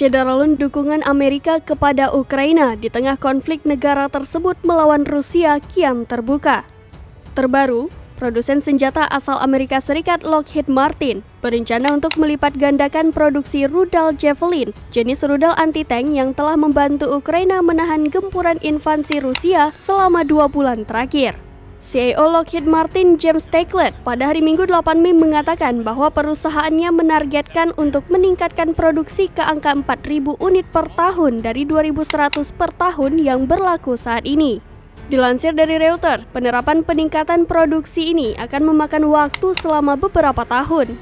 Shederalun dukungan Amerika kepada Ukraina di tengah konflik negara tersebut melawan Rusia kian terbuka. Terbaru, produsen senjata asal Amerika Serikat Lockheed Martin berencana untuk melipat gandakan produksi rudal Javelin, jenis rudal anti-tank yang telah membantu Ukraina menahan gempuran invasi Rusia selama 2 bulan terakhir. CEO Lockheed Martin James Taiclet pada hari Minggu 8 Mei mengatakan bahwa perusahaannya menargetkan untuk meningkatkan produksi ke angka 4.000 unit per tahun dari 2.100 per tahun yang berlaku saat ini. Dilansir dari Reuters, penerapan peningkatan produksi ini akan memakan waktu selama beberapa tahun.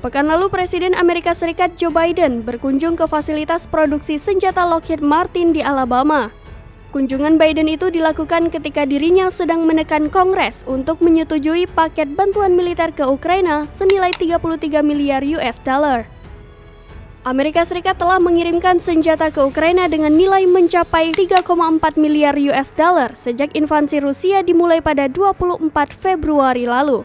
Pekan lalu, Presiden Amerika Serikat Joe Biden berkunjung ke fasilitas produksi senjata Lockheed Martin di Alabama. Kunjungan Biden itu dilakukan ketika dirinya sedang menekan Kongres untuk menyetujui paket bantuan militer ke Ukraina senilai 33 miliar US dollar. Amerika Serikat telah mengirimkan senjata ke Ukraina dengan nilai mencapai 3,4 miliar US dollar sejak invasi Rusia dimulai pada 24 Februari lalu.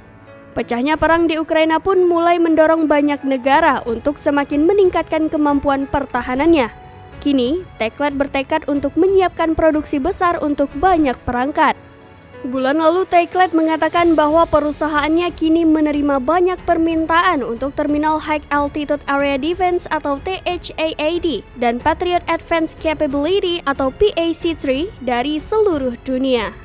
Pecahnya perang di Ukraina pun mulai mendorong banyak negara untuk semakin meningkatkan kemampuan pertahanannya. Kini, Taiclet bertekad untuk menyiapkan produksi besar untuk banyak perangkat. Bulan lalu, Taiclet mengatakan bahwa perusahaannya kini menerima banyak permintaan untuk Terminal High Altitude Area Defense atau THAAD dan Patriot Advanced Capability atau PAC-3 dari seluruh dunia.